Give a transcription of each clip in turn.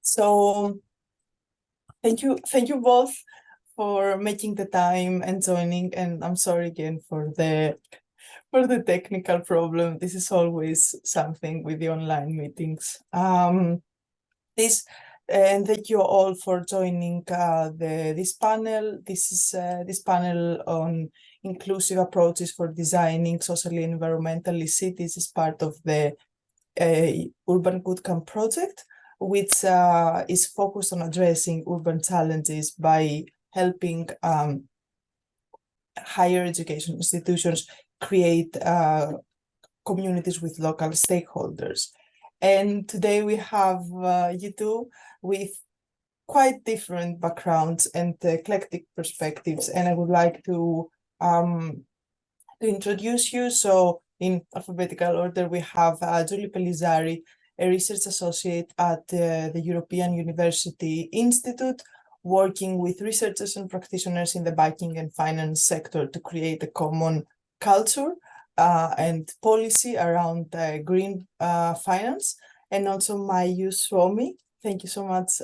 So thank you both for making the time and joining. And I'm sorry again for the technical problem. This is always something with the online meetings. And thank you all for joining this panel. This panel on inclusive approaches for designing socially and environmentally cities is part of the Urban Goodcamp project, which is focused on addressing urban challenges by helping higher education institutions create communities with local stakeholders. And today we have you two with quite different backgrounds and eclectic perspectives, and I would like to introduce you. So in alphabetical order, we have Julie Pellizzari, a research associate at the European University Institute, working with researchers and practitioners in the banking and finance sector to create a common culture and policy around green finance. And also Maiju Suomi, thank you so much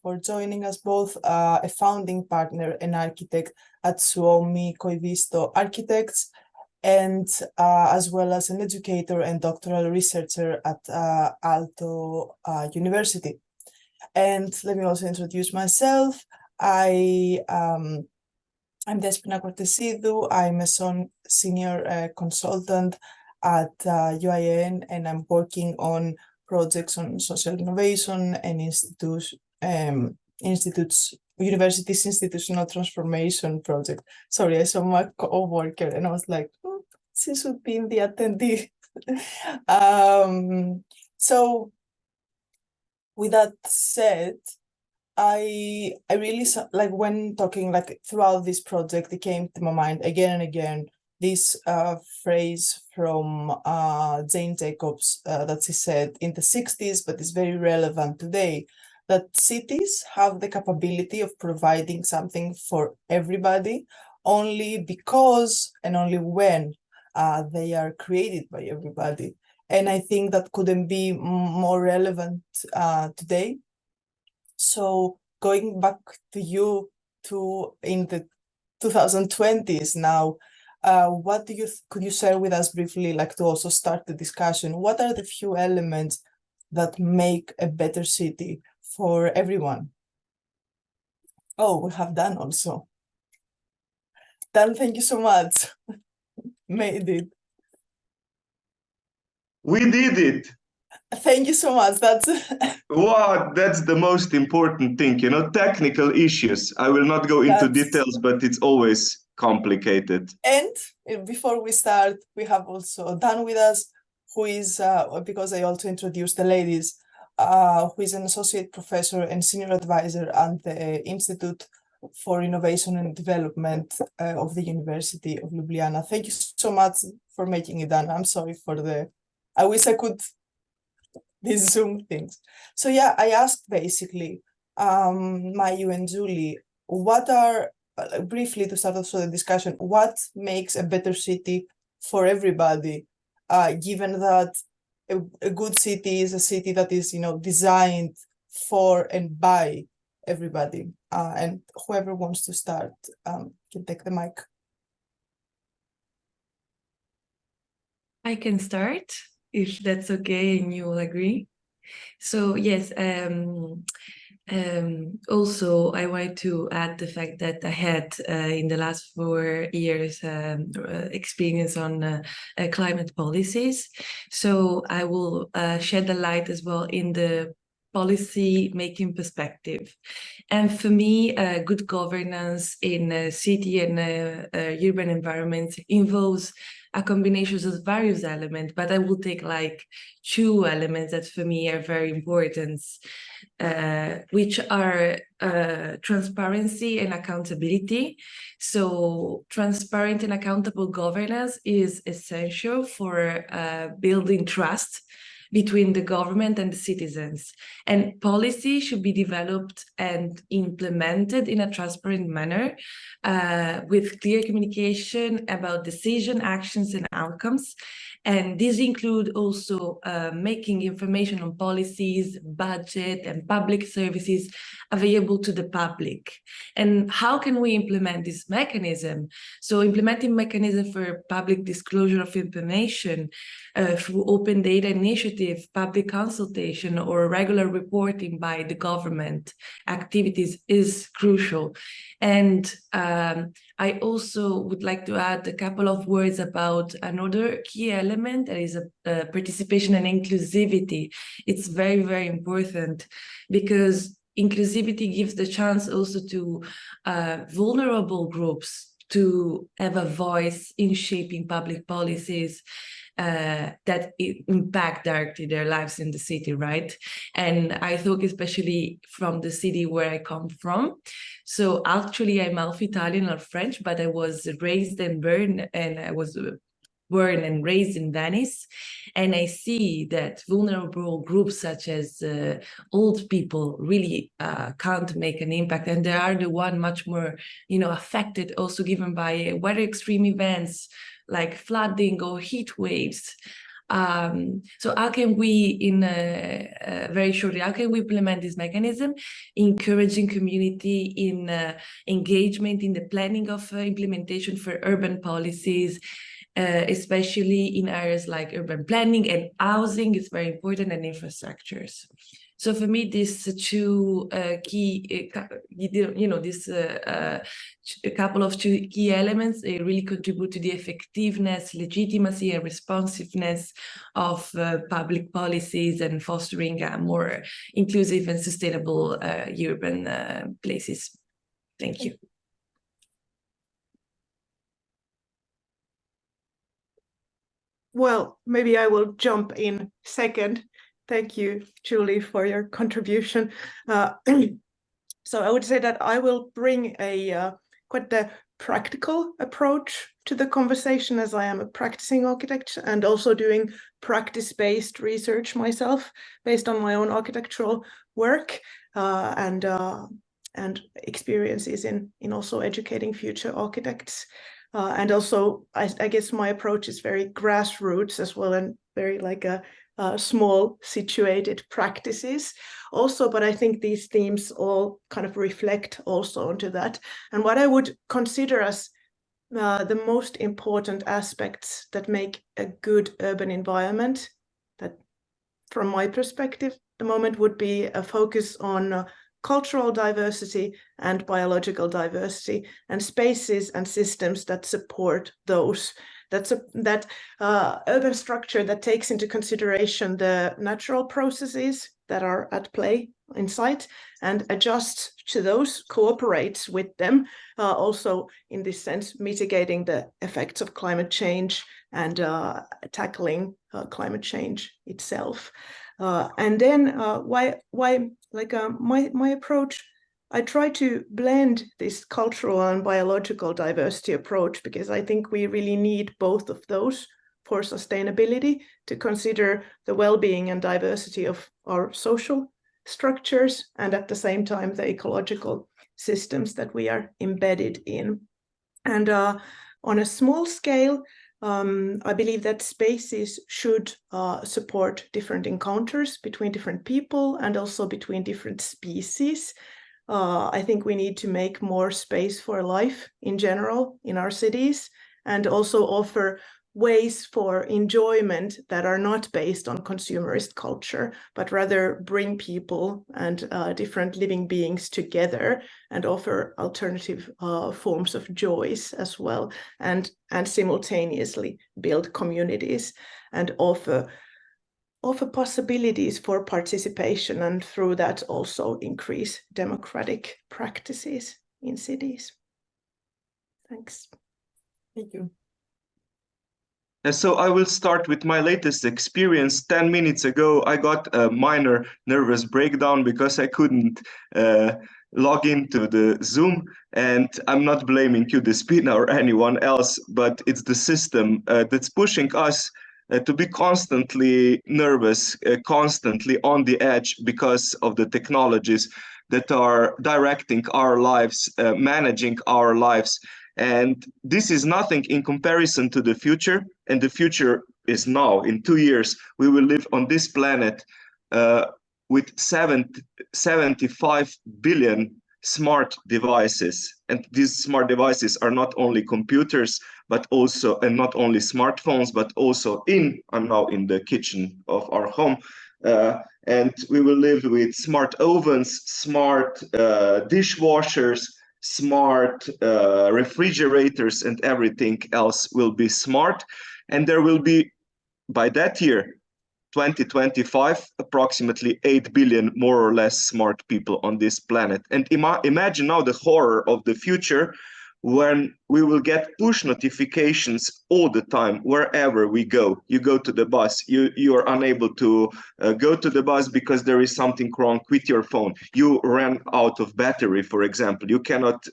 for joining us both, a founding partner and architect at Suomi Koivisto Architects, and as well as an educator and doctoral researcher at Aalto University. And let me also introduce myself. I'm Despina Cortesidou. I'm a senior consultant at UIN, and I'm working on projects on social innovation and universities institutional transformation project. Sorry, I saw my co-worker and I was like, she should be in the attendee. So with that said, I really like when talking like throughout this project, it came to my mind again and again this phrase from Jane Jacobs that she said in the 60s, but it's very relevant today, that cities have the capability of providing something for everybody only because and only when they are created by everybody. And I think that couldn't be more relevant today. So going back to you in the 2020s now, what could you share with us briefly, like to also start the discussion? What are the few elements that make a better city for everyone? Oh, we have Dan also. Dan, thank you so much. Made it. We did it. Thank you so much. That's Wow, that's the most important thing, technical issues. I will not go into details, but it's always complicated. And before we start, we have also Dan with us, who is, because I also introduced the ladies, who is an associate professor and senior advisor at the Institute for Innovation and Development of the University of Ljubljana. Thank you so much for making it, Dan. I'm sorry for I wish I could these Zoom things. So yeah, I asked basically Maiju and Julie, what are, briefly to start also the discussion, what makes a better city for everybody, given that a good city is a city that is, designed for and by everybody. And whoever wants to start can take the mic. I can start, if that's okay and you will agree. So yes, also I wanted to add the fact that I had in the last 4 years experience on climate policies. So I will shed a light as well in the policy making perspective. And for me, good governance in a city and urban environments involves a combination of various elements, but I will take like 2 elements that for me are very important, which are transparency and accountability. So transparent and accountable governance is essential for building trust between the government and the citizens. And policy should be developed and implemented in a transparent manner, with clear communication about decision, actions, and outcomes. And these include also making information on policies, budget, and public services available to the public. And how can we implement this mechanism? So implementing mechanism for public disclosure of information through open data initiative, public consultation, or regular reporting by the government activities is crucial. And I also would like to add a couple of words about another key element, that is participation and inclusivity. It's very, very important, because inclusivity gives the chance also to vulnerable groups to have a voice in shaping public policies that impact directly their lives in the city, right? And I thought especially from the city where I come from. So actually I'm half Italian or French, but I was raised in Bern, and I was born and raised in Venice. And I see that vulnerable groups such as old people really can't make an impact. And they are the one much more, affected, also given by weather extreme events like flooding or heat waves. So how can we, very shortly, how can we implement this mechanism? Encouraging community in engagement in the planning of implementation for urban policies, especially in areas like urban planning and housing is very important, and infrastructures. So for me, these two key, a couple of two key elements, they really contribute to the effectiveness, legitimacy, and responsiveness of public policies and fostering more inclusive and sustainable urban places. Thank you. Well, maybe I will jump in second. Thank you, Julie, for your contribution. So I would say that I will bring quite a practical approach to the conversation, as I am a practicing architect and also doing practice-based research myself based on my own architectural work and experiences in also educating future architects. And also, I guess my approach is very grassroots as well, and very like a small situated practices also, but I think these themes all kind of reflect also onto that. And what I would consider as the most important aspects that make a good urban environment, that from my perspective, the moment would be a focus on cultural diversity and biological diversity, and spaces and systems that support those. That urban structure that takes into consideration the natural processes that are at play inside and adjusts to those, cooperates with them, also in this sense mitigating the effects of climate change and tackling climate change itself. And then my approach, I try to blend this cultural and biological diversity approach, because I think we really need both of those for sustainability, to consider the well-being and diversity of our social structures and at the same time the ecological systems that we are embedded in. And on a small scale, I believe that spaces should support different encounters between different people and also between different species. I think we need to make more space for life in general in our cities, and also offer ways for enjoyment that are not based on consumerist culture, but rather bring people and different living beings together and offer alternative forms of joys as well, and simultaneously build communities and offer possibilities for participation, and through that also increase democratic practices in cities. Thanks. Thank you. And so I will start with my latest experience. 10 minutes ago, I got a minor nervous breakdown because I couldn't log into the Zoom. And I'm not blaming QDespina or anyone else, but it's the system that's pushing us to be constantly nervous, constantly on the edge because of the technologies that are directing our lives, managing our lives. And this is nothing in comparison to the future. And the future is now. In 2 years, we will live on this planet with 75 billion smart devices. And these smart devices are not only computers, but also, and not only smartphones, but also I'm now in the kitchen of our home. And we will live with smart ovens, smart dishwashers, smart refrigerators, and everything else will be smart. And there will be, by that year, 2025, approximately 8 billion more or less smart people on this planet. And imagine now the horror of the future when we will get push notifications all the time, wherever we go. You go to the bus, you are unable to go to the bus because there is something wrong with your phone. You ran out of battery, for example. You cannot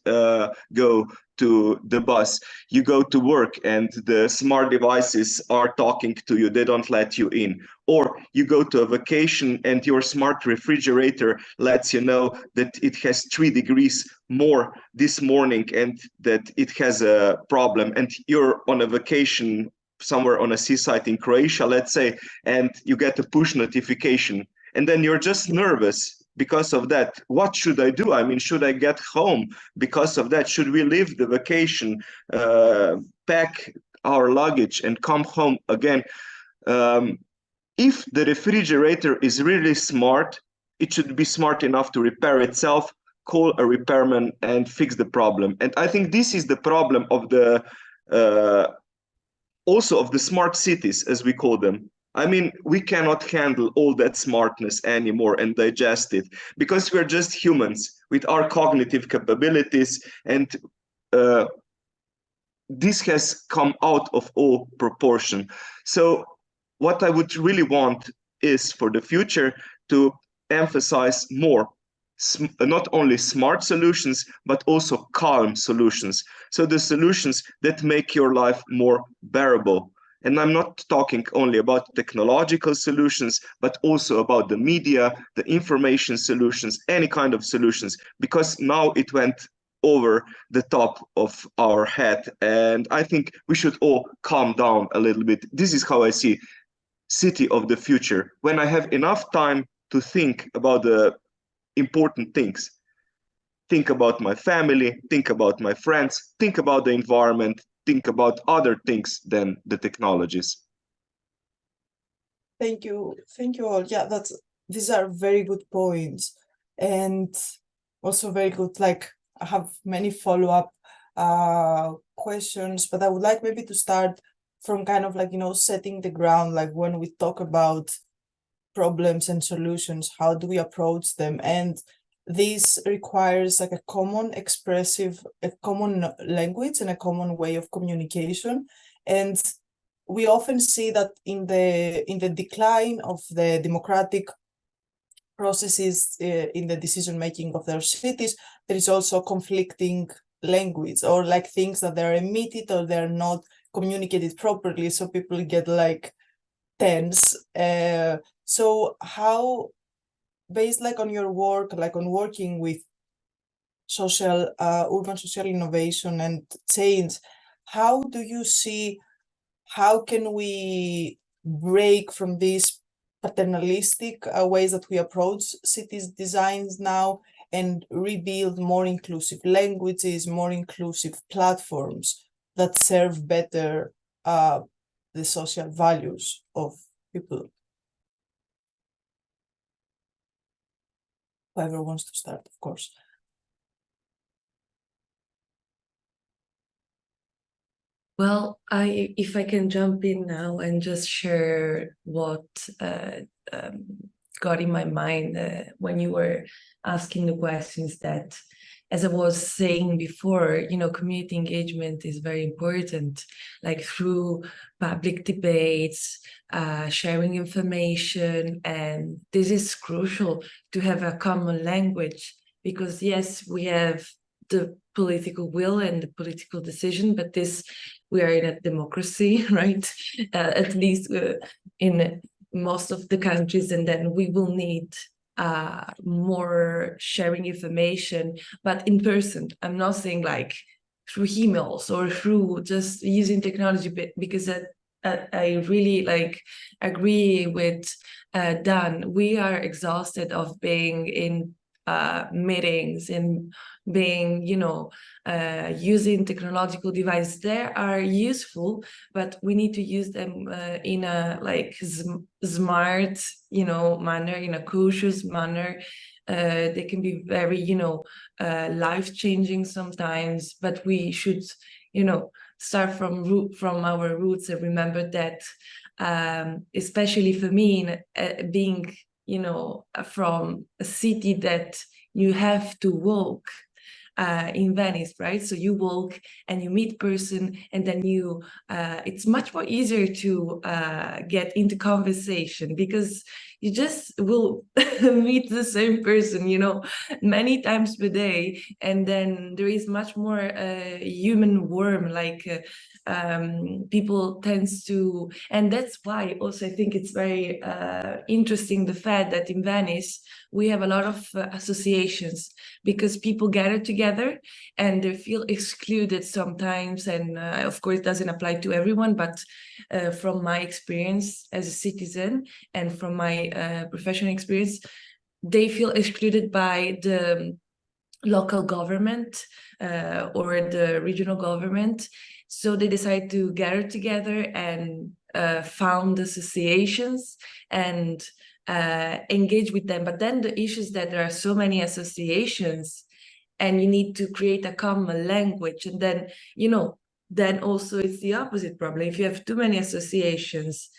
go to the bus. You go to work and the smart devices are talking to you. They don't let you in. Or you go to a vacation and your smart refrigerator lets you know that it has 3 degrees more this morning and that it has a problem. And you're on a vacation somewhere on a seaside in Croatia, let's say, and you get a push notification. And then you're just nervous because of that. What should I do? I mean, should I get home because of that? Should we leave the vacation, pack our luggage and come home again? If the refrigerator is really smart, it should be smart enough to repair itself, call a repairman and fix the problem. And I think this is the problem of the also of the smart cities, as we call them. I mean, we cannot handle all that smartness anymore and digest it because we're just humans with our cognitive capabilities, and this has come out of all proportion. So what I would really want is for the future to emphasize more not only smart solutions, but also calm solutions. So the solutions that make your life more bearable. And I'm not talking only about technological solutions, but also about the media, the information solutions, any kind of solutions, because now it went over the top of our head. And I think we should all calm down a little bit. This is how I see city of the future. When I have enough time to think about the important things. Think about my family, think about my friends, think about the environment, think about other things than the technologies. Thank you all. Yeah, these are very good points, and also very good. Like, I have many follow-up questions, but I would like maybe to start from kind of like, setting the ground, like when we talk about problems and solutions, how do we approach them? And this requires like a common language and a common way of communication. And we often see that in the decline of the democratic processes in the decision making of their cities, there is also conflicting language, or like things that they're omitted or they're not communicated properly, so people get like tense. So how, based like on your work, like on working with social urban social innovation and change, how do you see, how can we break from these paternalistic ways that we approach cities designs now and rebuild more inclusive languages, more inclusive platforms that serve better the social values of people? Whoever wants to start, of course. Well, if I can jump in now and just share what got in my mind when you were asking the questions, that, as I was saying before, community engagement is very important, like through public debates, sharing information, and this is crucial to have a common language, because yes, we have the political will and the political decision, but we are in a democracy, right? At least in most of the countries, and then we will need more sharing information, but in person. I'm not saying like through emails or through just using technology, because I really like agree with Dan. We are exhausted of being in meetings and being, using technological devices. They are useful, but we need to use them in a like smart, manner, in a cautious manner. They can be very, life-changing sometimes, but we should, start from our roots and remember that, especially for me, being, from a city that you have to walk in Venice, right? So you walk and you meet person, and then it's much more easier to get into conversation, because you just will meet the same person, many times per day, and then there is much more human warmth, like people tends to, and that's why also I think it's very interesting, the fact that in Venice we have a lot of associations, because people gather together and they feel excluded sometimes, and of course it doesn't apply to everyone, but from my experience as a citizen and from my professional experience, they feel excluded by the local government or the regional government. So they decide to gather together and found associations and engage with them. But then the issue is that there are so many associations and you need to create a common language. And then, then also it's the opposite problem. If you have too many associations,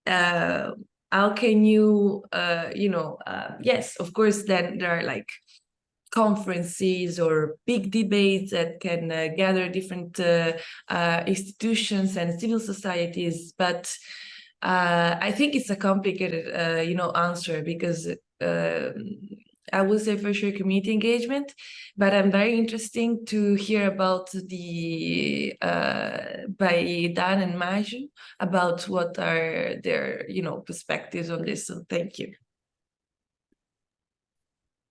how can you, yes, of course, then there are like conferences or big debates that can gather different institutions and civil societies, but I think it's a complicated, answer, because I would say for sure community engagement, but I'm very interested to hear about the by Dan and Maiju about what are their perspectives on this. So thank you.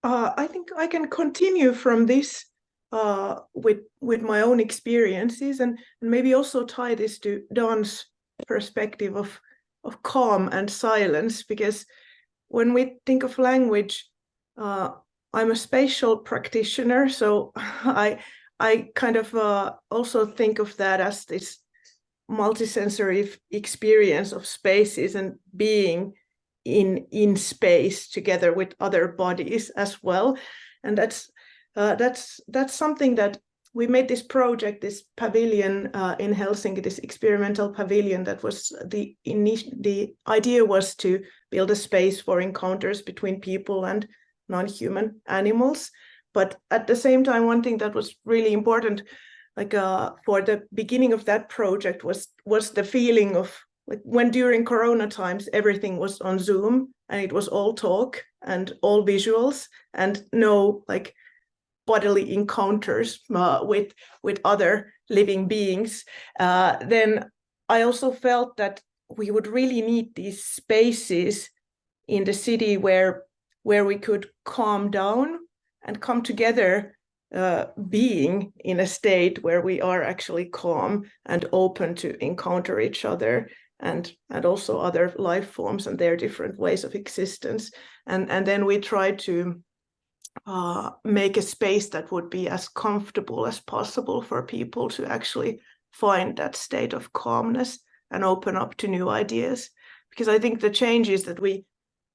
I think I can continue from this with my own experiences, and maybe also tie this to Dan's perspective of calm and silence, because when we think of language, I'm a spatial practitioner, so I kind of also think of that as this multisensory experience of spaces and being in space together with other bodies as well. And that's something that we made this project, this pavilion in Helsinki, this experimental pavilion, that was the idea was to build a space for encounters between people and non-human animals. But at the same time, one thing that was really important, like for the beginning of that project, was the feeling of like when during Corona times everything was on Zoom and it was all talk and all visuals and no like bodily encounters with other living beings, then I also felt that we would really need these spaces in the city where we could calm down and come together, being in a state where we are actually calm and open to encounter each other and also other life forms and their different ways of existence. And then we tried to make a space that would be as comfortable as possible for people to actually find that state of calmness and open up to new ideas. Because I think the changes that we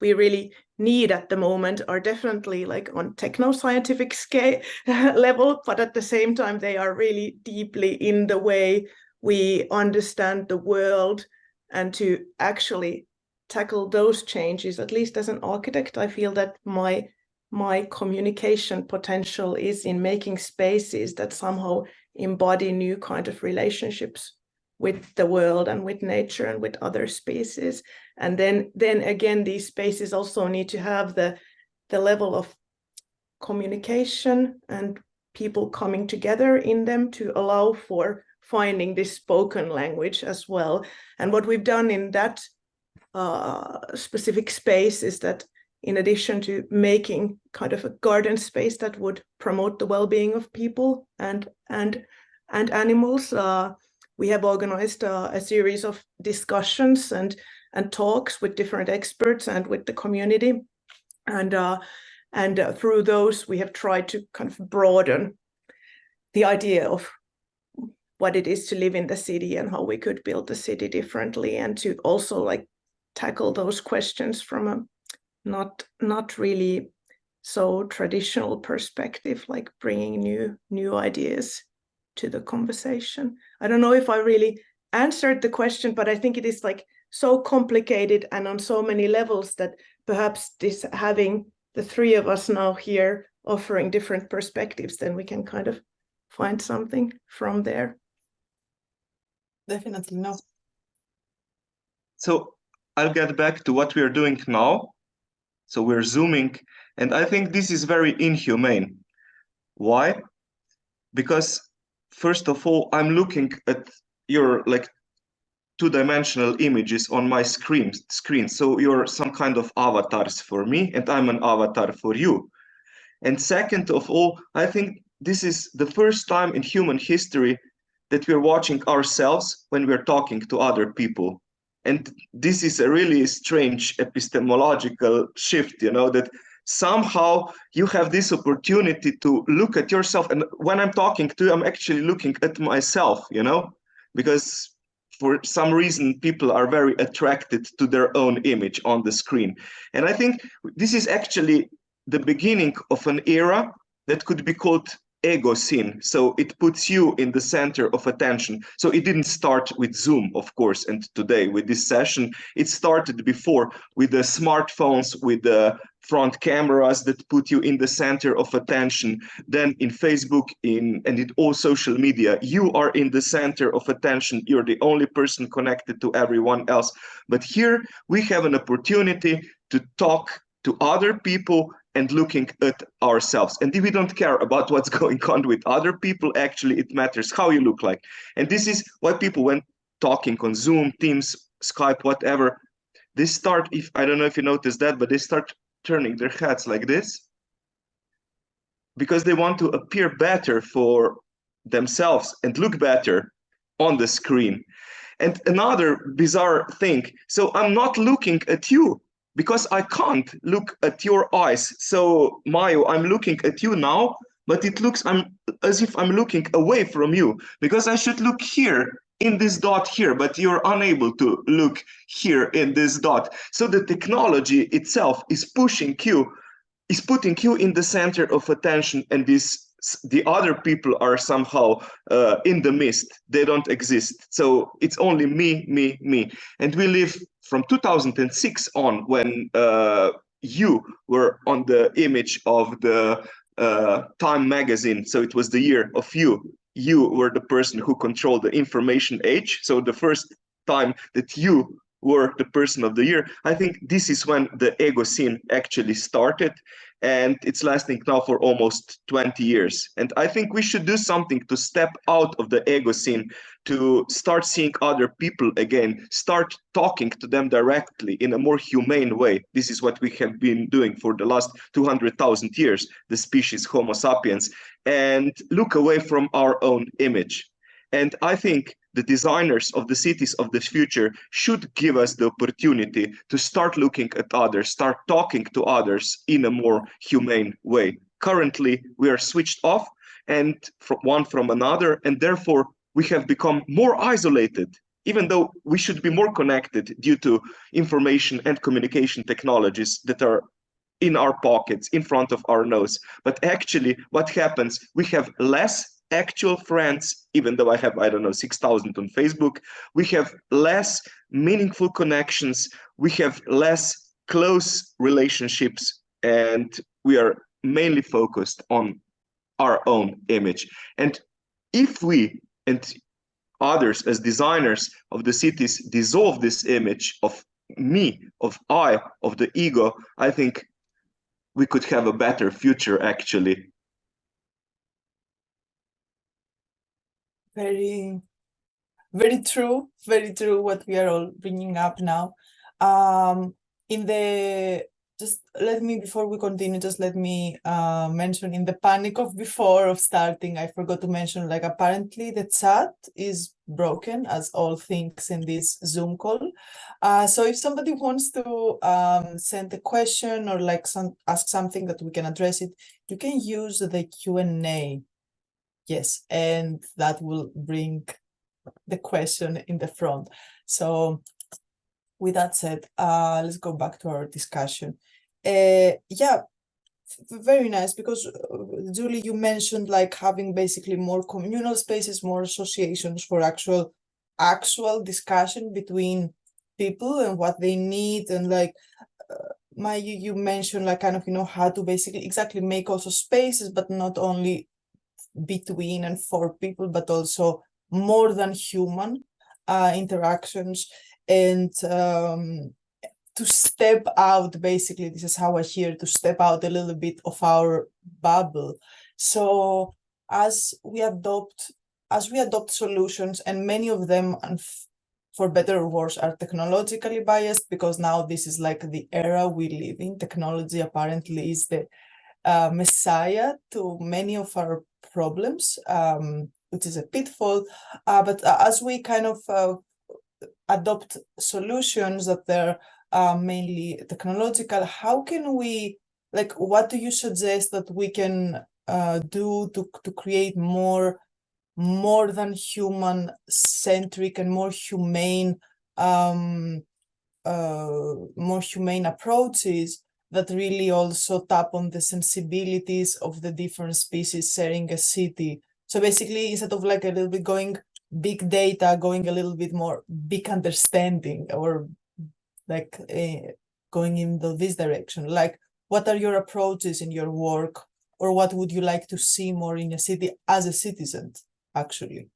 really need at the moment are definitely like on techno-scientific scale level, but at the same time, they are really deeply in the way we understand the world. And to actually tackle those changes, at least as an architect, I feel that my communication potential is in making spaces that somehow embody new kind of relationships with the world and with nature and with other species. And then again, these spaces also need to have the level of communication and people coming together in them to allow for finding this spoken language as well. And what we've done in that specific space is that in addition to making kind of a garden space that would promote the well-being of people and animals, we have organized a series of discussions and talks with different experts and with the community. And through those, we have tried to kind of broaden the idea of what it is to live in the city and how we could build the city differently, and to also like tackle those questions from a not really so traditional perspective, like bringing new ideas to the conversation. I don't know if I really answered the question, but I think it is like so complicated and on so many levels that perhaps this having the three of us now here offering different perspectives, then we can kind of find something from there. Definitely no. So I'll get back to what we are doing now. So we're Zooming, and I think this is very inhumane. Why? Because first of all, I'm looking at your like two-dimensional images on my screen. So you're some kind of avatars for me, and I'm an avatar for you. And second of all, I think this is the first time in human history that we're watching ourselves when we're talking to other people. And this is a really strange epistemological shift, you know, that somehow you have this opportunity to look at yourself. And when I'm talking to you, I'm actually looking at myself, you know, because for some reason, people are very attracted to their own image on the screen. And I think this is actually the beginning of an era that could be called EACEA. So it puts you in the center of attention. So it didn't start with Zoom, of course, and today with this session. It started before with the smartphones, with the front cameras that put you in the center of attention. Then in Facebook, and in all social media, you are in the center of attention. You're the only person connected to everyone else. But here we have an opportunity to talk to other people and looking at ourselves. And if we don't care about what's going on with other people, actually it matters how you look like. And this is why people, when talking on Zoom, Teams, Skype, whatever, they start, if I don't know if you noticed that, but they start turning their heads like this because they want to appear better for themselves and look better on the screen. And another bizarre thing, so I'm not looking at you, because I can't look at your eyes. So Maiju, I'm looking at you now, but it looks as if I'm looking away from you, because I should look here in this dot here, but you're unable to look here in this dot. So the technology itself is pushing you, is putting you in the center of attention, and the other people are somehow in the mist. They don't exist. So it's only me. And we live from 2006 on, when you were on the image of the Time magazine. So it was the year of you. You were the person who controlled the information age. So the first time that you were the person of the year, I think this is when the EACEA actually started. And it's lasting now for almost 20 years. And I think we should do something to step out of the EACEA, to start seeing other people again, start talking to them directly in a more humane way. This is what we have been doing for the last 200,000 years, the species Homo sapiens, and look away from our own image. And I think the designers of the cities of the future should give us the opportunity to start looking at others, start talking to others in a more humane way. Currently, we are switched off and one from another, and therefore we have become more isolated, even though we should be more connected due to information and communication technologies that are in our pockets, in front of our nose. But actually, what happens, we have less actual friends, even though I have, I don't know, 6,000 on Facebook. We have less meaningful connections. We have less close relationships, and we are mainly focused on our own image. And if we and others as designers of the cities dissolve this image of me, of I, of the ego, I think we could have a better future, actually. Very, very true what we are all bringing up now. In the just let me, before we continue, just let me mention, in the panic of before of starting, I forgot to mention, like, apparently the chat is broken, as all things in this Zoom call. So if somebody wants to send a question or like ask something that we can address it, you can use the Q&A. Yes, and that will bring the question in the front. So with that said, let's go back to our discussion. Yeah, very nice, because Julie, you mentioned like having basically more communal spaces, more associations for actual discussion between people and what they need, and like Maiju, you mentioned like kind of, you know, how to basically exactly make also spaces, but not only between and for people, but also more than human interactions, and to step out, basically, this is how I hear, to step out a little bit of our bubble. So as we adopt solutions, and many of them, for better or worse, are technologically biased, because now this is like the era we live in. Technology apparently is the messiah to many of our problems, which is a pitfall. But as we kind of adopt solutions that they're mainly technological, how can we, like, what do you suggest that we can do to create more than human centric and more humane approaches that really also tap on the sensibilities of the different species sharing a city? So basically, instead of like a little bit going big data, going a little bit more big understanding, or like going into this direction, like, what are your approaches in your work, or what would you like to see more in a city as a citizen, actually?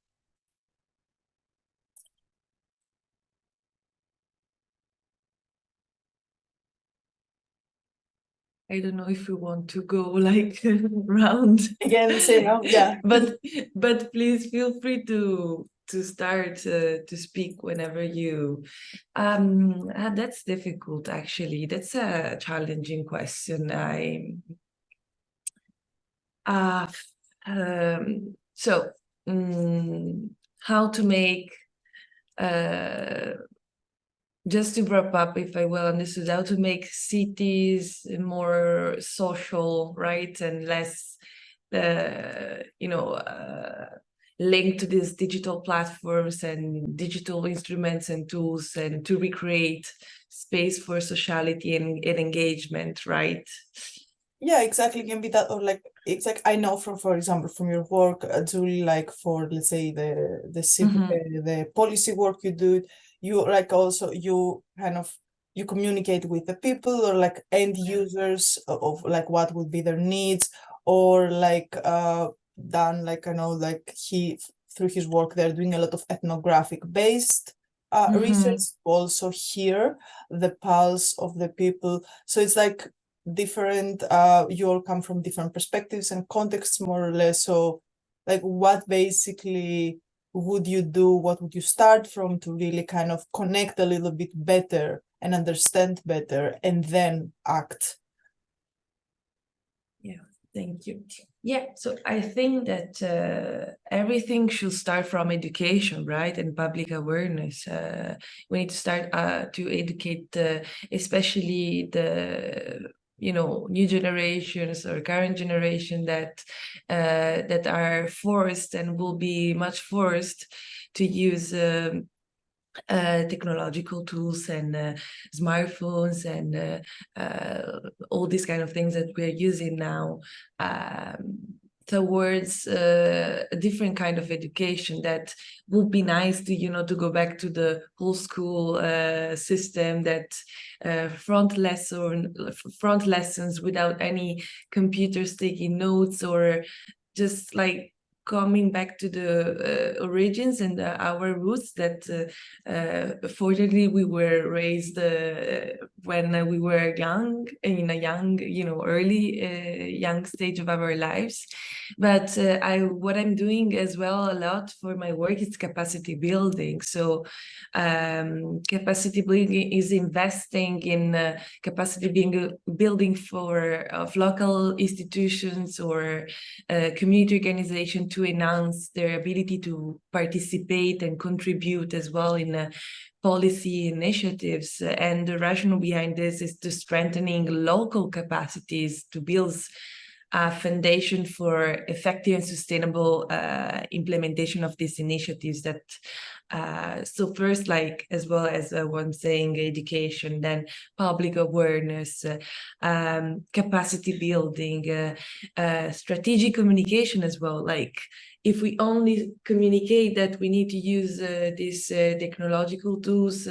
I don't know if we want to go like round Again, say no, yeah. but please feel free to start to speak whenever you. That's difficult, actually. That's a challenging question. How to make just to wrap up, if I well understood, how to make cities more social, right, and less, linked to these digital platforms and digital instruments and tools, and to recreate space for sociality and engagement, right? Yeah, exactly. Can be that, or like, I know from, for example, from your work, Julie, like for, let's say, the policy work you do, you like also you kind of communicate with the people, or like end users of like what would be their needs, or like done, like, I know, like he, through his work, they're doing a lot of ethnographic based research, also hear the pulse of the people. So it's like different, you all come from different perspectives and contexts, more or less. So like, what basically would you do, what would you start from to really kind of connect a little bit better and understand better, and then act? Yeah, thank you. Yeah, so I think that everything should start from education, right, and public awareness. We need to start to educate, especially the new generations or current generation that are forced and will be much forced to use technological tools and smartphones and all these kind of things that we're using now, towards a different kind of education that would be nice to to go back to the whole school system, that front lessons without any computers taking notes, or just like coming back to the origins and our roots that fortunately we were raised when we were young, in a young, early young stage of our lives. But what I'm doing as well a lot for my work is capacity building. So capacity building is investing in capacity building of local institutions or community organization to enhance their ability to participate and contribute as well in policy initiatives. And the rationale behind this is to strengthening local capacities to build a foundation for effective and sustainable implementation of these initiatives. That so first, like as well as one saying, education, then public awareness, capacity building, strategic communication as well. Like if we only communicate that we need to use these technological tools,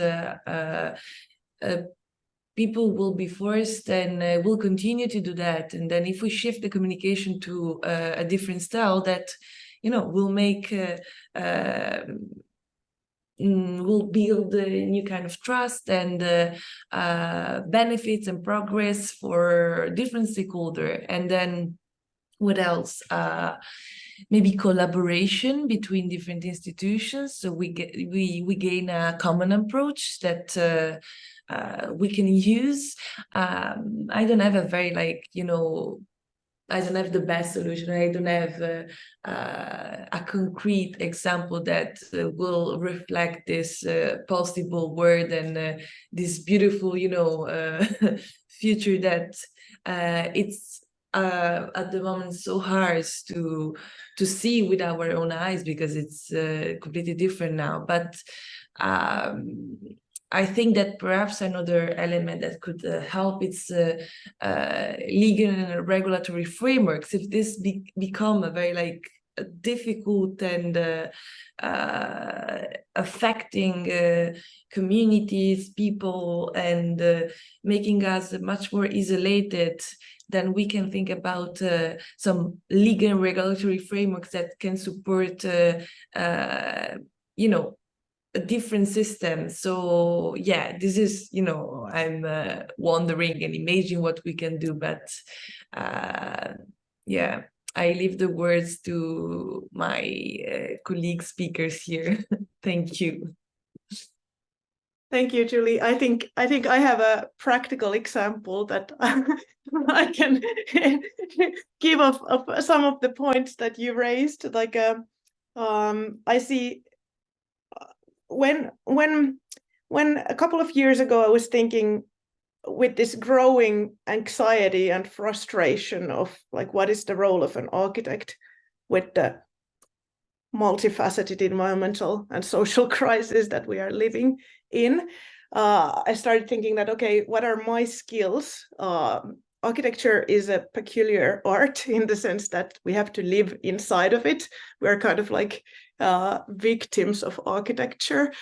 people will be forced and will continue to do that. And then if we shift the communication to a different style, that will make will build a new kind of trust and benefits and progress for different stakeholders. And then what else? Maybe collaboration between different institutions. So we gain a common approach that we can use. I don't have a very I don't have the best solution. I don't have a concrete example that will reflect this possible world and this beautiful, future that it's at the moment so hard to see with our own eyes because it's completely different now. But I think that perhaps another element that could help is legal and regulatory frameworks. If this become a very difficult and affecting communities, people, and making us much more isolated, then we can think about some legal and regulatory frameworks that can support, a different system. So yeah, this is, I'm wondering and imagining what we can do, but yeah, I leave the words to my colleague speakers here. Thank you. Thank you, Julie. I think I have a practical example that I can give of some of the points that you raised. Like I see when a couple of years ago I was thinking with this growing anxiety and frustration of what is the role of an architect with the multifaceted environmental and social crisis that we are living in. I started thinking that, okay, what are my skills? Architecture is a peculiar art in the sense that we have to live inside of it. We're kind of like victims of architecture.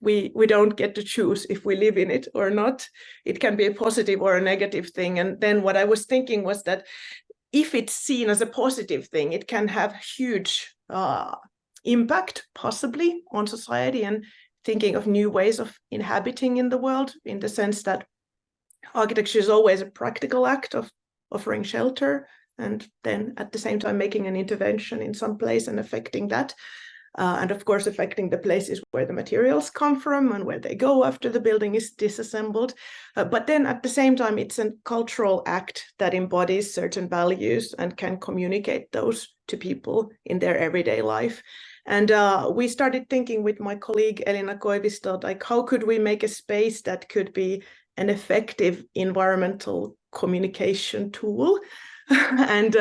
We don't get to choose if we live in it or not. It can be a positive or a negative thing. And then what I was thinking was that if it's seen as a positive thing, it can have huge impact possibly on society and thinking of new ways of inhabiting in the world, in the sense that architecture is always a practical act of offering shelter and then at the same time making an intervention in some place and affecting that. And of course, affecting the places where the materials come from and where they go after the building is disassembled. But then at the same time, it's a cultural act that embodies certain values and can communicate those to people in their everyday life. And we started thinking with my colleague Elina Koivisto, like how could we make a space that could be an effective environmental communication tool? and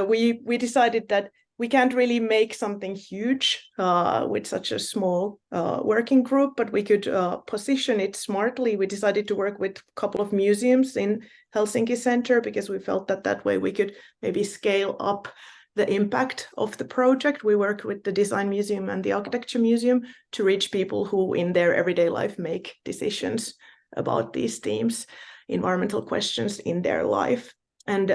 we decided that we can't really make something huge with such a small working group, but we could position it smartly. We decided to work with a couple of museums in Helsinki Center because we felt that that way we could maybe scale up the impact of the project. We work with the Design Museum and the Architecture Museum to reach people who in their everyday life make decisions about these themes, environmental questions in their life. And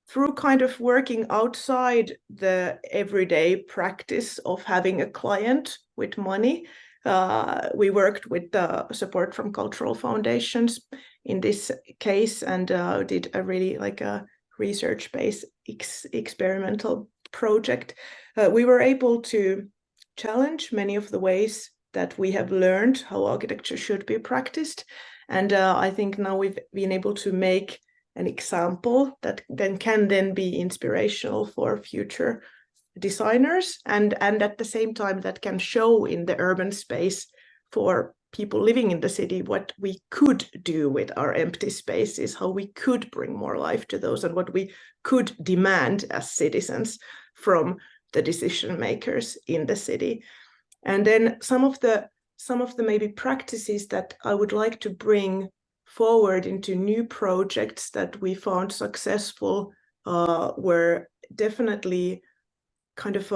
through kind of working outside the everyday practice of having a client with money, we worked with the support from cultural foundations in this case, and did a really like a research-based experimental project. We were able to challenge many of the ways that we have learned how architecture should be practiced. And I think now we've been able to make an example that can be inspirational for future designers, and at the same time that can show in the urban space for people living in the city what we could do with our empty spaces, how we could bring more life to those, and what we could demand as citizens from the decision makers in the city. And then some of the maybe practices that I would like to bring forward into new projects that we found successful were definitely kind of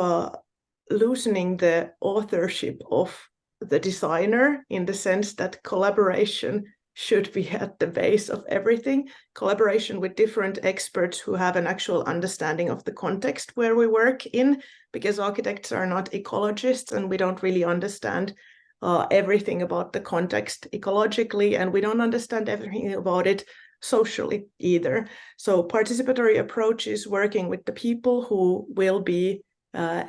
loosening the authorship of the designer, in the sense that collaboration should be at the base of everything. Collaboration with different experts who have an actual understanding of the context where we work in, because architects are not ecologists and we don't really understand everything about the context ecologically, and we don't understand everything about it socially either. So participatory approaches, working with the people who will be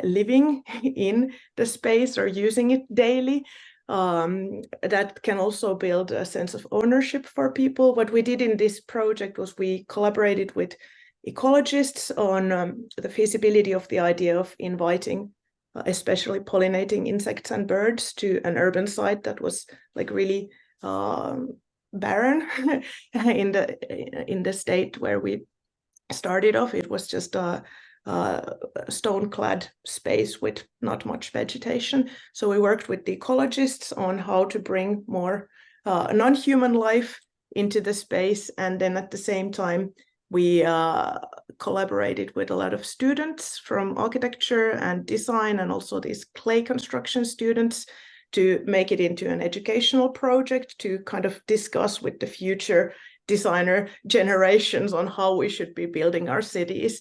living in the space or using it daily, that can also build a sense of ownership for people. What we did in this project was we collaborated with ecologists on the feasibility of the idea of inviting especially pollinating insects and birds to an urban site that was like really barren in the state where we started off. It was just a stone-clad space with not much vegetation. So we worked with the ecologists on how to bring more non-human life into the space, and then at the same time we collaborated with a lot of students from architecture and design, and also these clay construction students, to make it into an educational project to kind of discuss with the future designer generations on how we should be building our cities.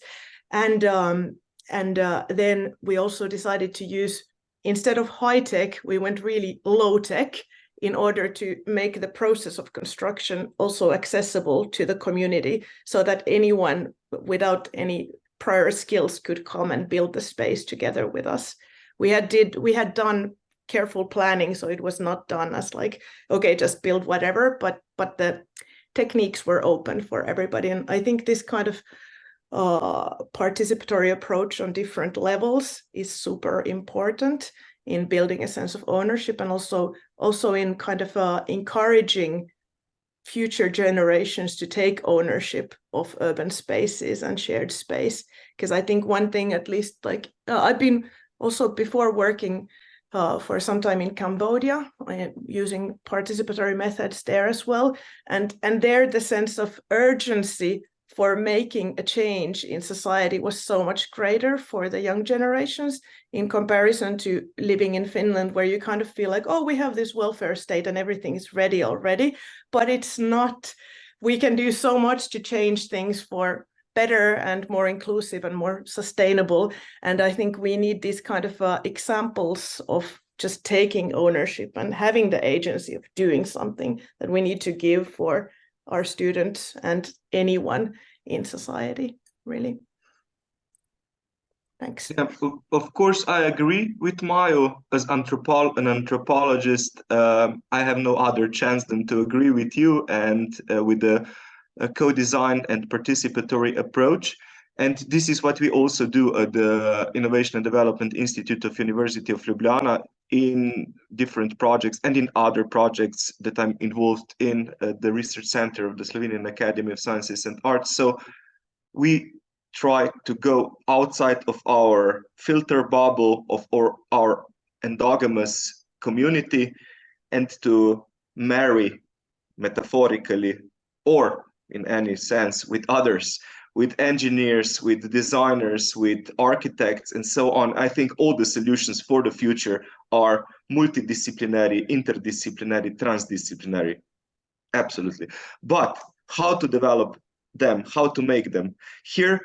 And then we also decided to use, instead of high tech, we went really low tech in order to make the process of construction also accessible to the community, so that anyone without any prior skills could come and build the space together with us. We had done careful planning, so it was not done as like, okay, just build whatever, but the techniques were open for everybody. And I think this kind of participatory approach on different levels is super important in building a sense of ownership, and also in kind of encouraging future generations to take ownership of urban spaces and shared space. Because I think one thing, at least, like I've been also before working for some time in Cambodia, using participatory methods there as well, and there the sense of urgency for making a change in society was so much greater for the young generations in comparison to living in Finland, where you kind of feel like, oh, we have this welfare state and everything is ready already, but it's not. We can do so much to change things for better and more inclusive and more sustainable. And I think we need these kind of examples of just taking ownership and having the agency of doing something that we need to give for our students and anyone in society, really. Thanks. Yeah, of course, I agree with Maiju. As an anthropologist, I have no other chance than to agree with you and with the co-design and participatory approach. And this is what we also do at the Innovation and Development Institute of University of Ljubljana in different projects and in other projects that I'm involved in the research center of the Slovenian Academy of Sciences and Arts. So we try to go outside of our filter bubble of our endogamous community and to marry metaphorically or in any sense with others, with engineers, with designers, with architects, and so on. I think all the solutions for the future are multidisciplinary, interdisciplinary, transdisciplinary. Absolutely. But how to develop them how to make them. Here,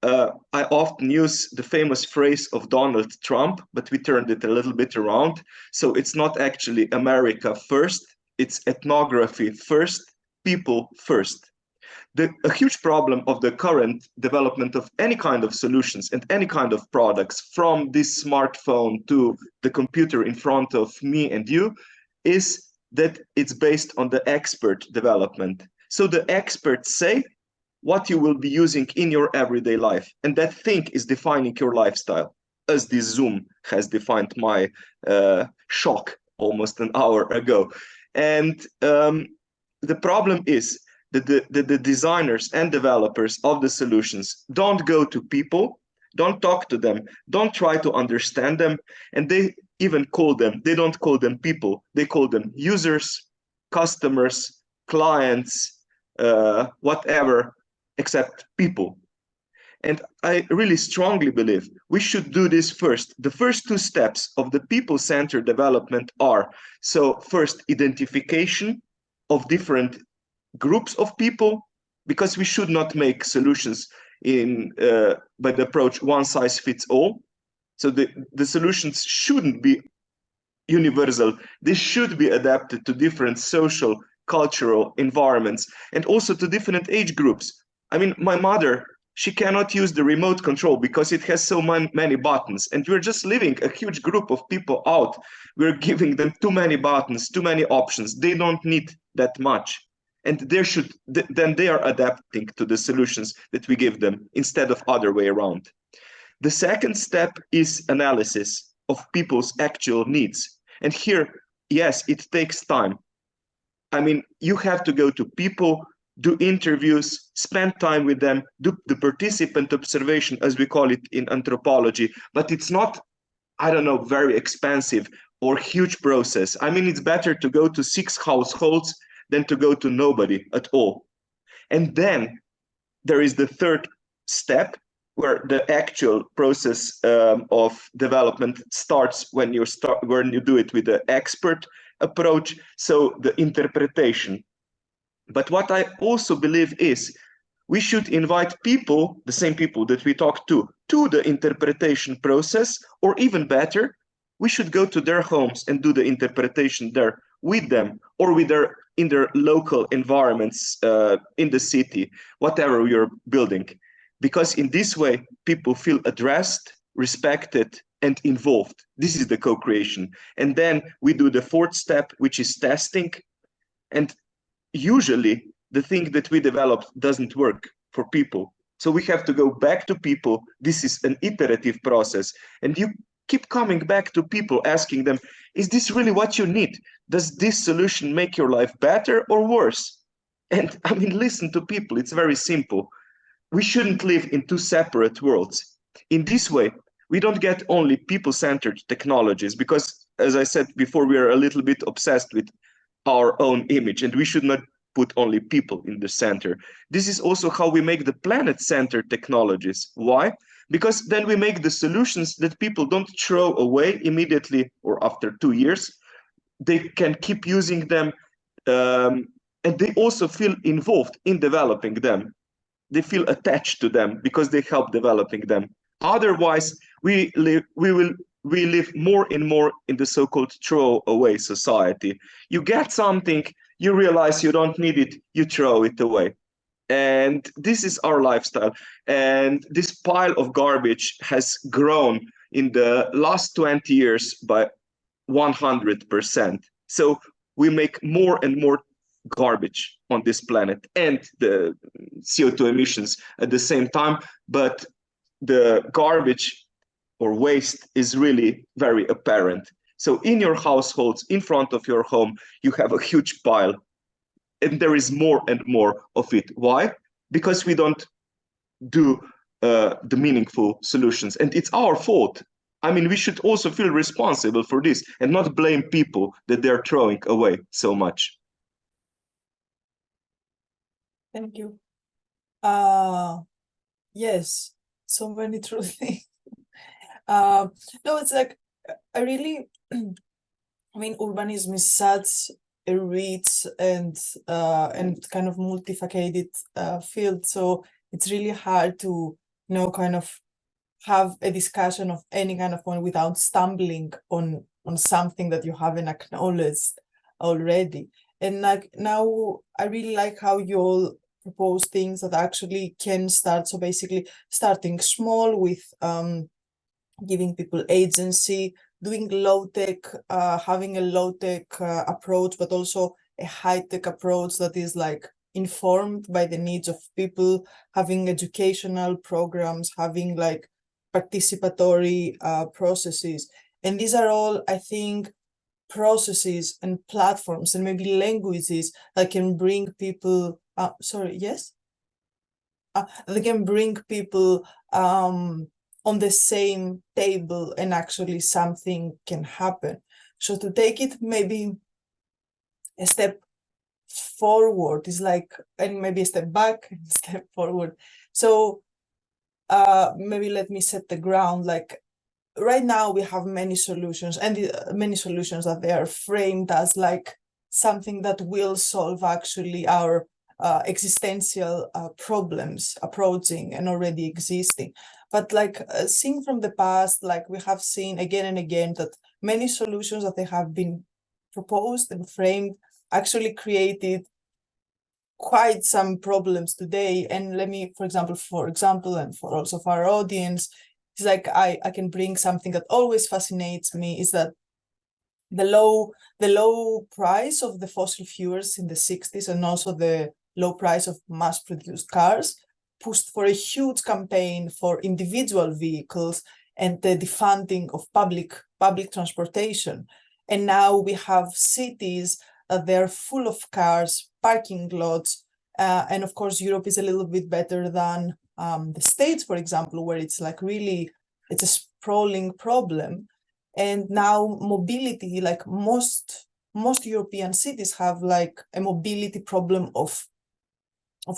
I often use the famous phrase of Donald Trump, but we turned it a little bit around. So it's not actually America first, it's ethnography first, people first. A huge problem of the current development of any kind of solutions and any kind of products, from this smartphone to the computer in front of me and you, is that it's based on the expert development. So the experts say what you will be using in your everyday life, and that thing is defining your lifestyle, as this Zoom has defined my shock almost an hour ago. And the problem is that the designers and developers of the solutions don't go to people, don't talk to them, don't try to understand them, and they even they don't call them people, they call them users, customers, clients, whatever, except people. And I really strongly believe we should do this first. The first two steps of the people-centered development are, so first, identification of different groups of people, because we should not make solutions by the approach one size fits all. So the solutions shouldn't be universal. They should be adapted to different social, cultural environments, and also to different age groups. I mean, my mother, she cannot use the remote control because it has so many buttons, and we're just leaving a huge group of people out. We're giving them too many buttons, too many options. They don't need that much. And then they are adapting to the solutions that we give them instead of other way around. The second step is analysis of people's actual needs. And here, yes, it takes time. I mean, you have to go to people, do interviews, spend time with them, do the participant observation, as we call it in anthropology, but it's not, I don't know, very expensive or huge process. I mean, it's better to go to 6 households than to go to nobody at all. And then there is the third step, where the actual process of development starts when you do it with the expert approach, so the interpretation. But what I also believe is we should invite people, the same people that we talked to the interpretation process, or even better, we should go to their homes and do the interpretation there with them, or in their local environments, in the city, whatever you're building. Because in this way, people feel addressed, respected, and involved. This is the co-creation. And then we do the fourth step, which is testing. And usually the thing that we developed doesn't work for people. So we have to go back to people. This is an iterative process. And you keep coming back to people, asking them, is this really what you need? Does this solution make your life better or worse? And I mean, listen to people. It's very simple. We shouldn't live in two separate worlds. In this way, we don't get only people-centered technologies, because, as I said before, we are a little bit obsessed with our own image, and we should not put only people in the center. This is also how we make the planet-centered technologies. Why? Because then we make the solutions that people don't throw away immediately or after 2 years. They can keep using them, and they also feel involved in developing them. They feel attached to them because they help developing them. Otherwise, we live more and more in the so-called throw-away society. You get something, you realize you don't need it, you throw it away. And this is our lifestyle. And this pile of garbage has grown in the last 20 years by 100%. So we make more and more garbage on this planet, and the CO2 emissions at the same time. But the garbage or waste is really very apparent. So in your households, in front of your home, you have a huge pile, and there is more and more of it. Why? Because we don't do the meaningful solutions, and it's our fault. I mean, we should also feel responsible for this and not blame people that they're throwing away so much. Thank you. Yes, so many true things. No, it's like I really, I mean, urbanism is such a rich and kind of multifaceted field. So it's really hard to, kind of have a discussion of any kind of point without stumbling on something that you haven't acknowledged already. And like now, I really like how you all propose things that actually can start. So basically, starting small with giving people agency, doing low-tech, having a low-tech approach, but also a high-tech approach that is like informed by the needs of people, having educational programs, having like participatory processes. And these are all, I think, processes and platforms and maybe languages that can bring people, they can bring people on the same table, and actually something can happen. So to take it maybe a step forward is like, and maybe a step back and step forward. So maybe let me set the ground. Like right now we have many solutions, and many solutions that they are framed as like something that will solve actually our existential problems approaching and already existing. But like seeing from the past, like we have seen again and again that many solutions that they have been proposed and framed actually created quite some problems today. And let me, for example, and for also for our audience, it's like I can bring something that always fascinates me, is that the low price of the fossil fuels in the 60s, and also the low price of mass-produced cars, pushed for a huge campaign for individual vehicles and the defunding of public transportation. And now we have cities that they're full of cars, parking lots, and of course Europe is a little bit better than the States, for example, where it's like really, it's a sprawling problem. And now mobility, like most European cities have like a mobility problem of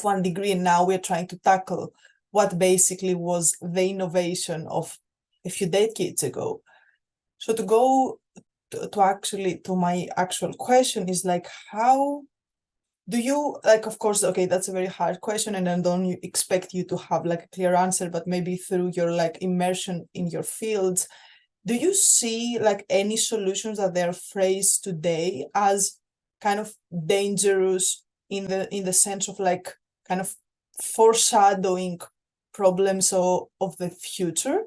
one degree, and now we're trying to tackle what basically was the innovation of a few decades ago. So to go to my actual question is like, how do you, like, of course, okay, that's a very hard question, and I don't expect you to have like a clear answer, but maybe through your like immersion in your fields, do you see like any solutions that they're phrased today as kind of dangerous in the sense of like kind of foreshadowing problems of the future?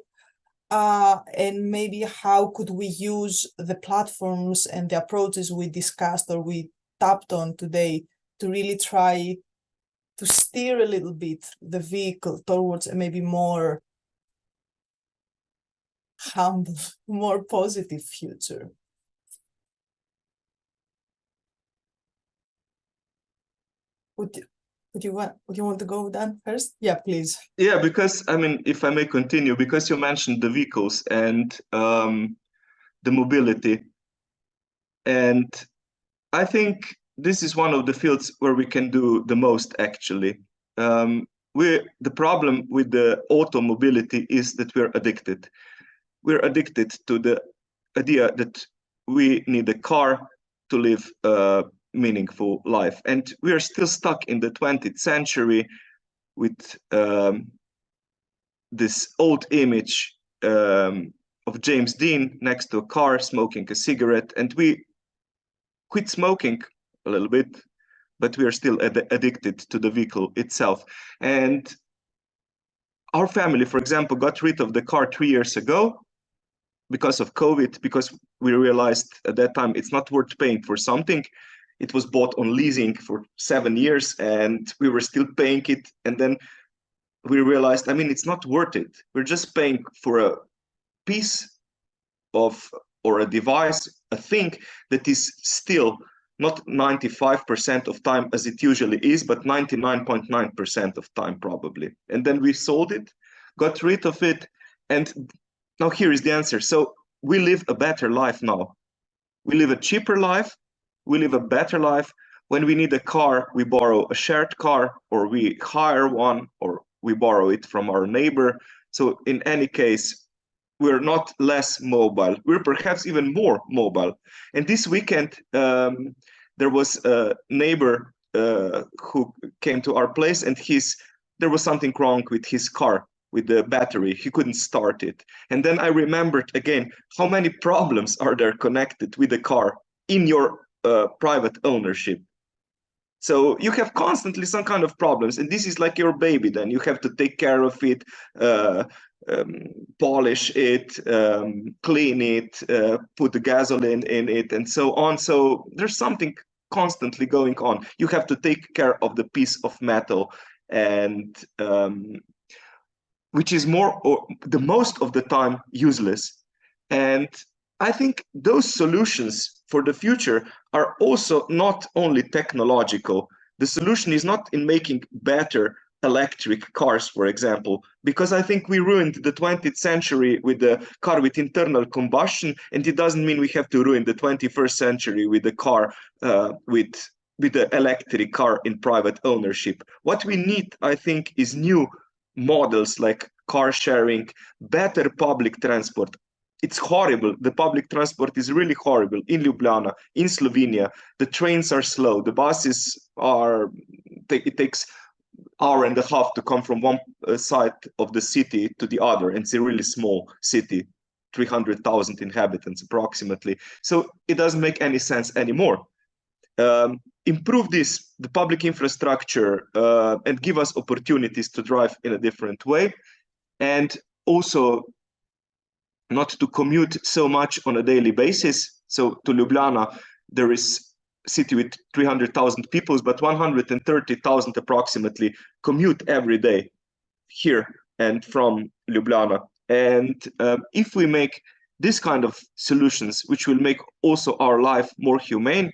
And maybe how could we use the platforms and the approaches we discussed or we tapped on today to really try to steer a little bit the vehicle towards a maybe more humble, more positive future? Would you want to go, Dan, first? Yeah, please. Yeah, because I mean, if I may continue, because you mentioned the vehicles and the mobility, and I think this is one of the fields where we can do the most, actually. The problem with the auto mobility is that we're addicted. We're addicted to the idea that we need a car to live a meaningful life. And we are still stuck in the 20th century with this old image of James Dean next to a car smoking a cigarette, and we quit smoking a little bit, but we are still addicted to the vehicle itself. And our family, for example, got rid of the car 3 years ago because of COVID, because we realized at that time it's not worth paying for something. It was bought on leasing for 7 years and we were still paying it. And then we realized, I mean, it's not worth it. We're just paying for a piece of, or a device, a thing that is still not 95% of time as it usually is, but 99.9% of time probably. And then we sold it, got rid of it. And now here is the answer. So we live a better life now. We live a cheaper life. We live a better life. When we need a car, we borrow a shared car, or we hire one, or we borrow it from our neighbor. So in any case, we're not less mobile. We're perhaps even more mobile. And this weekend, there was a neighbor who came to our place, and there was something wrong with his car, with the battery. He couldn't start it. And then I remembered again, how many problems are there connected with the car in your private ownership? So you have constantly some kind of problems, and this is like your baby. Then you have to take care of it, polish it, clean it, put the gasoline in it, and so on. So there's something constantly going on. You have to take care of the piece of metal, and which is more or the most of the time useless. And I think those solutions for the future are also not only technological. The solution is not in making better electric cars, for example, because I think we ruined the 20th century with the car with internal combustion, and it doesn't mean we have to ruin the 21st century with the car with the electric car in private ownership. What we need, I think, is new models like car sharing, better public transport. It's horrible. The public transport is really horrible in Ljubljana, in Slovenia. The trains are slow. The buses it takes hour and a half to come from one side of the city to the other. And it's a really small city, 300,000 inhabitants approximately. So it doesn't make any sense anymore. Improve the public infrastructure, and give us opportunities to drive in a different way. And also not to commute so much on a daily basis. So to Ljubljana, there is a city with 300,000 people, but 130,000 approximately commute every day here and from Ljubljana. And if we make this kind of solutions, which will make also our life more humane,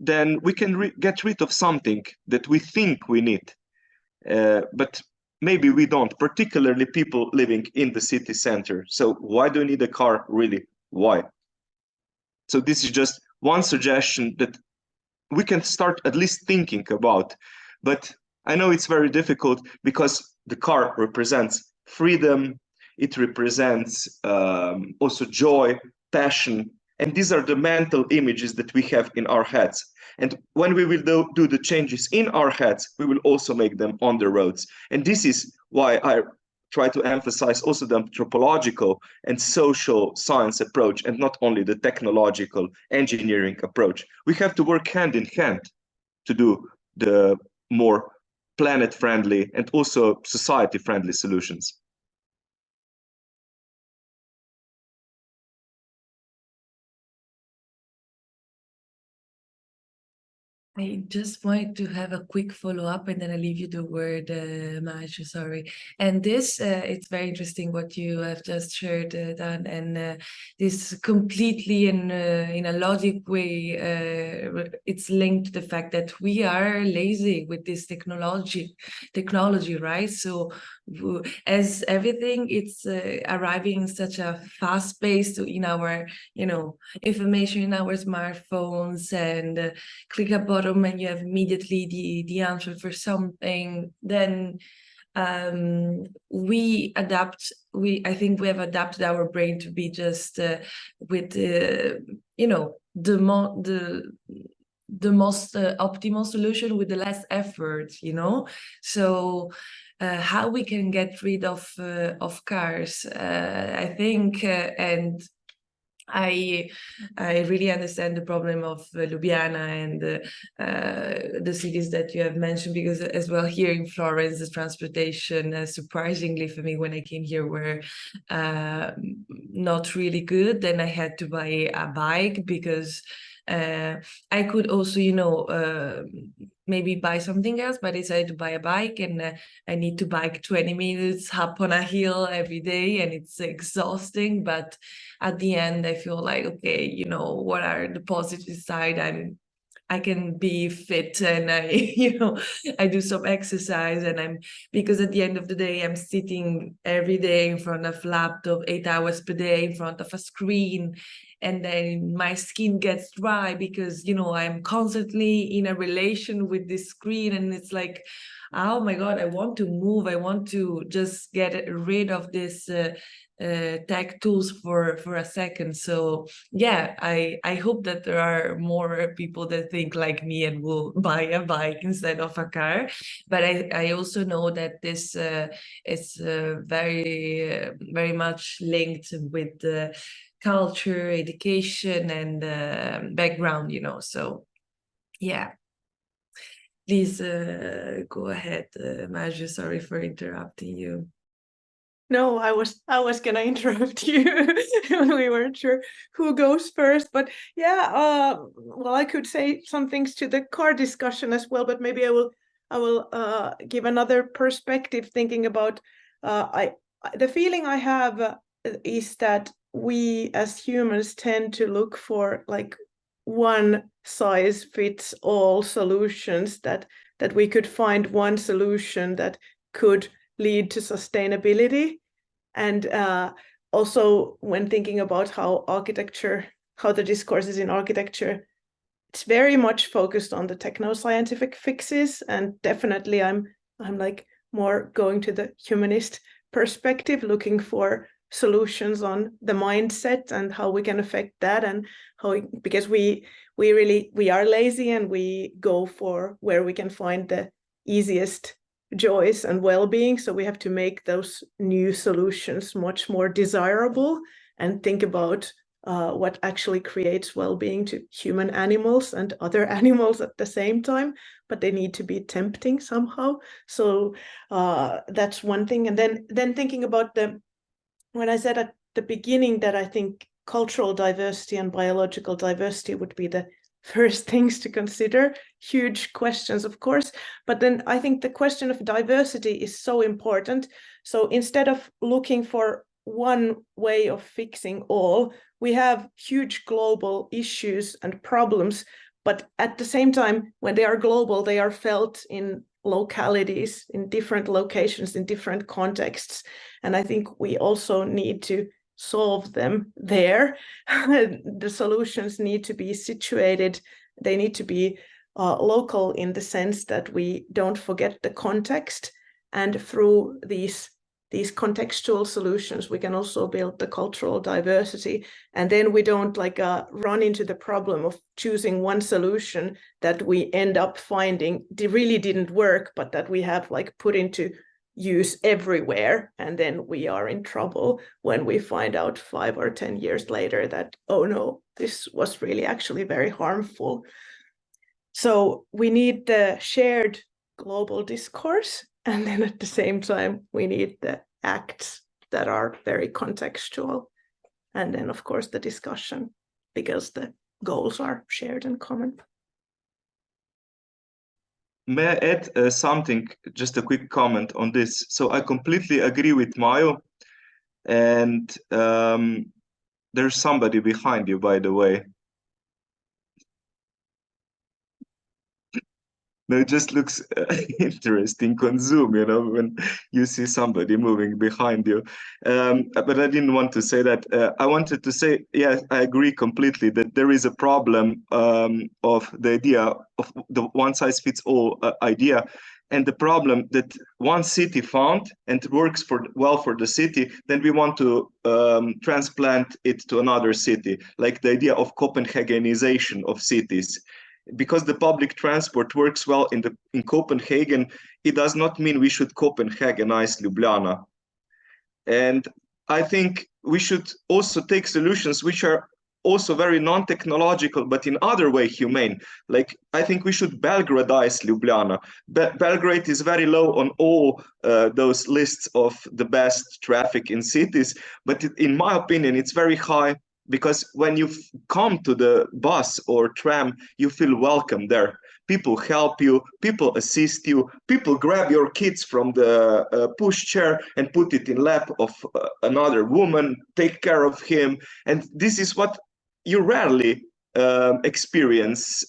then we can get rid of something that we think we need. But maybe we don't, particularly people living in the city center. So why do you need a car, really? Why? So this is just one suggestion that we can start at least thinking about. But I know it's very difficult because the car represents freedom, it represents also joy, passion, and these are the mental images that we have in our heads. And when we will do the changes in our heads, we will also make them on the roads. And this is why I try to emphasize also the anthropological and social science approach, and not only the technological engineering approach. We have to work hand in hand to do the more planet-friendly and also society-friendly solutions. I just wanted to have a quick follow-up, and then I leave you the word, Maiju, sorry. And this, it's very interesting what you have just shared, Dan, and this completely in a logic way, it's linked to the fact that we are lazy with this technology, right? So as everything, it's arriving in such a fast pace in our, information in our smartphones, and click a button and you have immediately the answer for something. Then we adapt. I think we have adapted our brain to be just with the most optimal solution with the less effort. So how we can get rid of cars, I think, and I really understand the problem of Ljubljana and the cities that you have mentioned, because as well here in Florence, the transportation, surprisingly for me, when I came here, were not really good. Then I had to buy a bike because I could also, maybe buy something else, but I decided to buy a bike, and I need to bike 20 minutes up on a hill every day, and it's exhausting. But at the end, I feel like, okay, what are the positive side? I can be fit, and I do some exercise, and because at the end of the day, I'm sitting every day in front of laptop, 8 hours per day in front of a screen. and then my skin gets dry because, you know, I'm constantly in a relation with this screen, and it's like, oh my God, I want to move. I want to just get rid of this tech tools for a second. So yeah, I hope that there are more people that think like me and will buy a bike instead of a car. But I also know that this is very very much linked with the culture, education, and background, you know. So yeah. Please go ahead, Maiju. Sorry for interrupting you. No, I was gonna interrupt you. We weren't sure who goes first, but yeah. Well, I could say some things to the car discussion as well, but maybe I will give another perspective, thinking about the feeling I have is that we as humans tend to look for like one size fits all solutions, that we could find one solution that could lead to sustainability. And also when thinking about how the discourses in architecture, it's very much focused on the techno-scientific fixes, and definitely I'm like more going to the humanist perspective, looking for solutions on the mindset and how we can affect that, and because we are lazy and we go for where we can find the easiest joys and well-being. So we have to make those new solutions much more desirable and think about what actually creates well-being to human animals and other animals at the same time, but they need to be tempting somehow. So that's one thing. And then thinking about when I said at the beginning that I think cultural diversity and biological diversity would be the first things to consider, huge questions, of course, but then I think the question of diversity is so important. So instead of looking for one way of fixing all, we have huge global issues and problems, but at the same time, when they are global, they are felt in localities, in different locations, in different contexts. And I think we also need to solve them there. The solutions need to be situated. They need to be local in the sense that we don't forget the context. And through these contextual solutions, we can also build the cultural diversity. And then we don't like run into the problem of choosing one solution that we end up finding really didn't work, but that we have like put into use everywhere, and then we are in trouble when we find out 5 or 10 years later that, oh no, this was really actually very harmful. So we need the shared global discourse, and then at the same time we need the acts that are very contextual, and then of course the discussion, because the goals are shared and common. May I add something, just a quick comment on this? So I completely agree with Maiju, and there's somebody behind you, by the way. No, it just looks interesting on Zoom, you know, when you see somebody moving behind you. But I didn't want to say that. I wanted to say, yes, I agree completely that there is a problem of the idea of the one-size-fits-all idea, and the problem that one city found and works well for the city, then we want to transplant it to another city, like the idea of Copenhagenization of cities. Because the public transport works well in Copenhagen, it does not mean we should Copenhagenize Ljubljana. And I think we should also take solutions which are also very non-technological, but in other way humane. Like, I think we should Belgradize Ljubljana. Belgrade is very low on all those lists of the best traffic in cities, but in my opinion, it's very high, because when you come to the bus or tram, you feel welcome there. People help you, people assist you, people grab your kids from the pushchair and put it in lap of another woman, take care of him. And this is what you rarely experience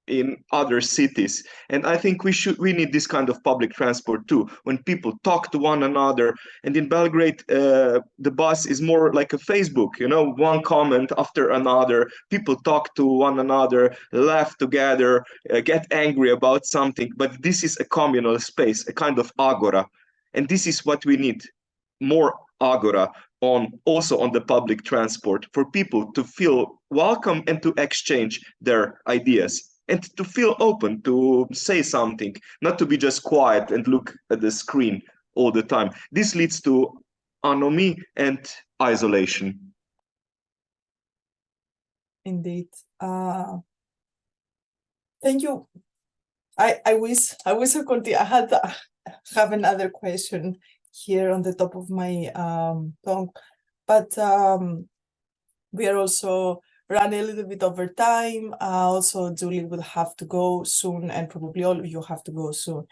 in other cities. And I think we need this kind of public transport too, when people talk to one another. And in Belgrade, the bus is more like a Facebook, you know, one comment after another. People talk to one another, laugh together, get angry about something. But this is a communal space, a kind of agora. And this is what we need, more agora also on the public transport, for people to feel welcome and to exchange their ideas and to feel open to say something, not to be just quiet and look at the screen all the time. This leads to anomie and isolation. Indeed. Thank you. I wish I continue. Have another question here on the top of my tongue, but we are also running a little bit over time. Also, Julie will have to go soon, and probably all of you have to go soon.